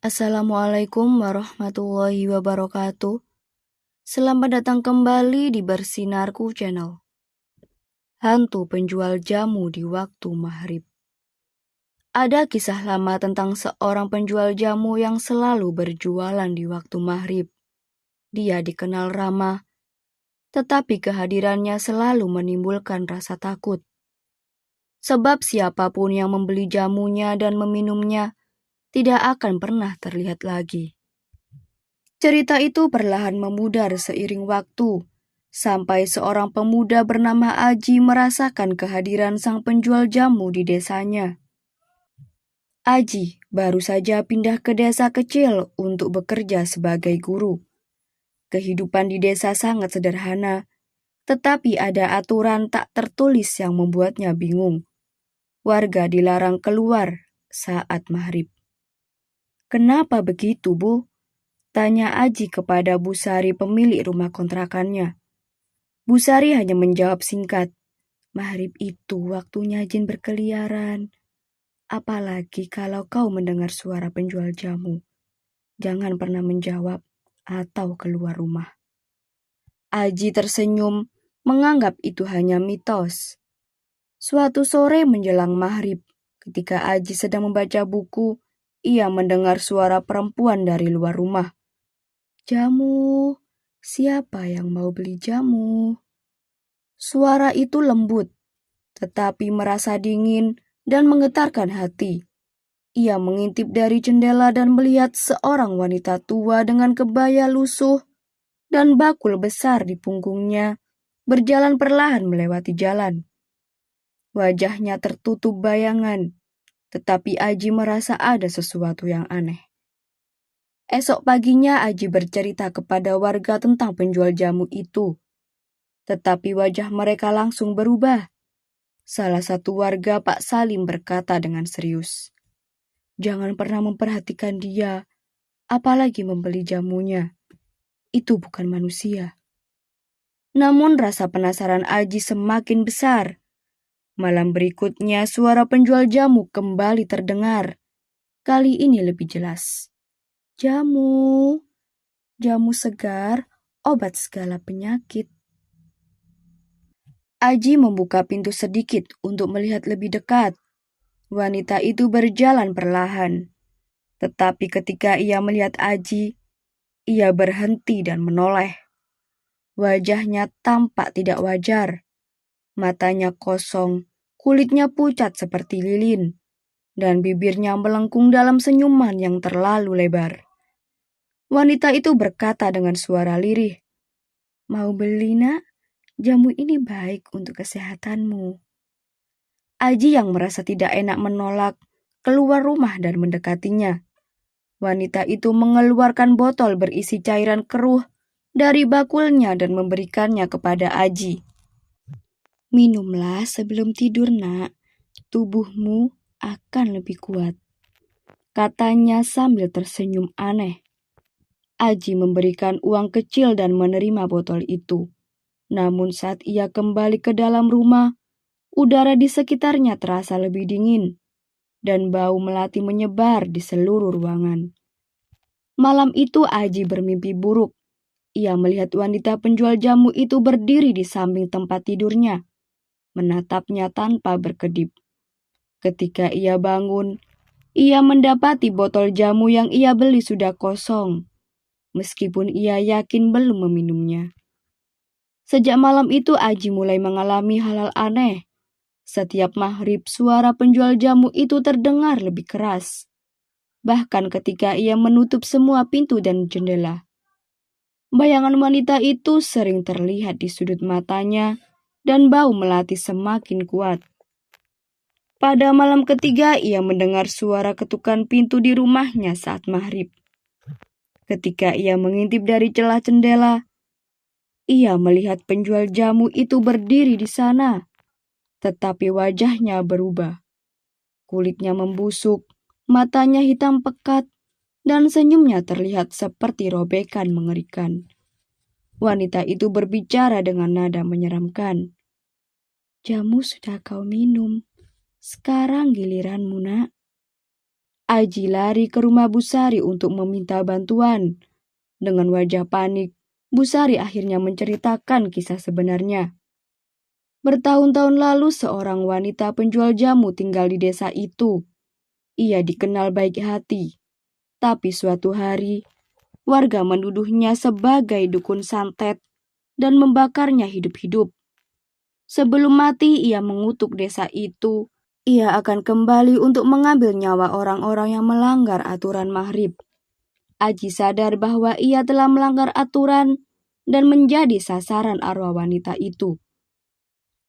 Assalamualaikum warahmatullahi wabarakatuh. Selamat datang kembali di Bersinarku Channel. Hantu penjual jamu di waktu maghrib. Ada kisah lama tentang seorang penjual jamu yang selalu berjualan di waktu maghrib. Dia dikenal ramah, tetapi kehadirannya selalu menimbulkan rasa takut. Sebab siapapun yang membeli jamunya dan meminumnya tidak akan pernah terlihat lagi. Cerita itu perlahan memudar seiring waktu, sampai seorang pemuda bernama Aji merasakan kehadiran sang penjual jamu di desanya. Aji baru saja pindah ke desa kecil untuk bekerja sebagai guru. Kehidupan di desa sangat sederhana, tetapi ada aturan tak tertulis yang membuatnya bingung. Warga dilarang keluar saat maghrib. "Kenapa begitu, Bu?" tanya Aji kepada Bu Sari, pemilik rumah kontrakannya. Bu Sari hanya menjawab singkat, "Maghrib itu waktunya jin berkeliaran. Apalagi kalau kau mendengar suara penjual jamu. Jangan pernah menjawab atau keluar rumah." Aji tersenyum, menganggap itu hanya mitos. Suatu sore menjelang maghrib, ketika Aji sedang membaca buku, ia mendengar suara perempuan dari luar rumah. "Jamu, siapa yang mau beli jamu?" Suara itu lembut, tetapi merasa dingin dan menggetarkan hati. Ia mengintip dari jendela dan melihat seorang wanita tua dengan kebaya lusuh dan bakul besar di punggungnya berjalan perlahan melewati jalan. Wajahnya tertutup bayangan, tetapi Aji merasa ada sesuatu yang aneh. Esok paginya Aji bercerita kepada warga tentang penjual jamu itu. Tetapi wajah mereka langsung berubah. Salah satu warga, Pak Salim, berkata dengan serius, "Jangan pernah memperhatikan dia, apalagi membeli jamunya. Itu bukan manusia." Namun rasa penasaran Aji semakin besar. Malam berikutnya suara penjual jamu kembali terdengar. Kali ini lebih jelas. "Jamu, jamu segar, obat segala penyakit." Aji membuka pintu sedikit untuk melihat lebih dekat. Wanita itu berjalan perlahan. Tetapi ketika ia melihat Aji, ia berhenti dan menoleh. Wajahnya tampak tidak wajar. Matanya kosong, kulitnya pucat seperti lilin, dan bibirnya melengkung dalam senyuman yang terlalu lebar. Wanita itu berkata dengan suara lirih, "Mau beli, Nak? Jamu ini baik untuk kesehatanmu." Aji yang merasa tidak enak menolak, keluar rumah dan mendekatinya. Wanita itu mengeluarkan botol berisi cairan keruh dari bakulnya dan memberikannya kepada Aji. "Minumlah sebelum tidur, Nak. Tubuhmu akan lebih kuat," katanya sambil tersenyum aneh. Aji memberikan uang kecil dan menerima botol itu. Namun saat ia kembali ke dalam rumah, udara di sekitarnya terasa lebih dingin, dan bau melati menyebar di seluruh ruangan. Malam itu Aji bermimpi buruk. Ia melihat wanita penjual jamu itu berdiri di samping tempat tidurnya, menatapnya tanpa berkedip. Ketika ia bangun, ia mendapati botol jamu yang ia beli sudah kosong, meskipun ia yakin belum meminumnya. Sejak malam itu Aji mulai mengalami hal-hal aneh. Setiap maghrib suara penjual jamu itu terdengar lebih keras. Bahkan ketika ia menutup semua pintu dan jendela. Bayangan wanita itu sering terlihat di sudut matanya dan bau melati semakin kuat. Pada malam ketiga ia mendengar suara ketukan pintu di rumahnya saat maghrib. Ketika ia mengintip dari celah jendela, ia melihat penjual jamu itu berdiri di sana. Tetapi wajahnya berubah. Kulitnya membusuk, matanya hitam pekat, dan senyumnya terlihat seperti robekan mengerikan. Wanita itu berbicara dengan nada menyeramkan. "Jamu sudah kau minum, sekarang giliranmu, Nak." Aji lari ke rumah Busari untuk meminta bantuan. Dengan wajah panik, Busari akhirnya menceritakan kisah sebenarnya. Bertahun-tahun lalu seorang wanita penjual jamu tinggal di desa itu. Ia dikenal baik hati. Tapi suatu hari, warga menuduhnya sebagai dukun santet dan membakarnya hidup-hidup. Sebelum mati, ia mengutuk desa itu. Ia akan kembali untuk mengambil nyawa orang-orang yang melanggar aturan maghrib. Aji sadar bahwa ia telah melanggar aturan dan menjadi sasaran arwah wanita itu.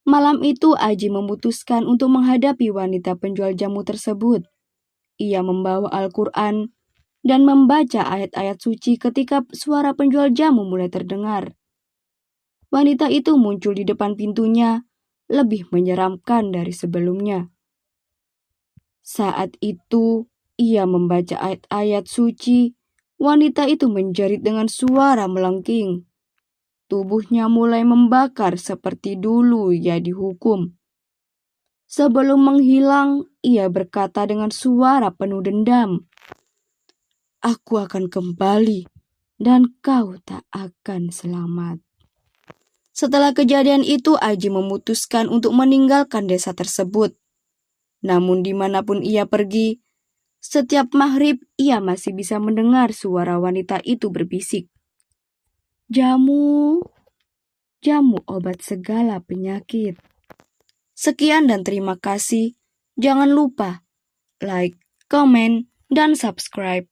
Malam itu, Aji memutuskan untuk menghadapi wanita penjual jamu tersebut. Ia membawa Al-Quran dan membaca ayat-ayat suci ketika suara penjual jamu mulai terdengar. Wanita itu muncul di depan pintunya, lebih menyeramkan dari sebelumnya. Saat itu, ia membaca ayat-ayat suci. Wanita itu menjerit dengan suara melengking. Tubuhnya mulai membakar seperti dulu ia dihukum. Sebelum menghilang, ia berkata dengan suara penuh dendam, "Aku akan kembali dan kau tak akan selamat." Setelah kejadian itu, Aji memutuskan untuk meninggalkan desa tersebut. Namun dimanapun ia pergi, setiap maghrib ia masih bisa mendengar suara wanita itu berbisik, "Jamu, jamu obat segala penyakit." Sekian dan terima kasih. Jangan lupa like, komen, dan subscribe.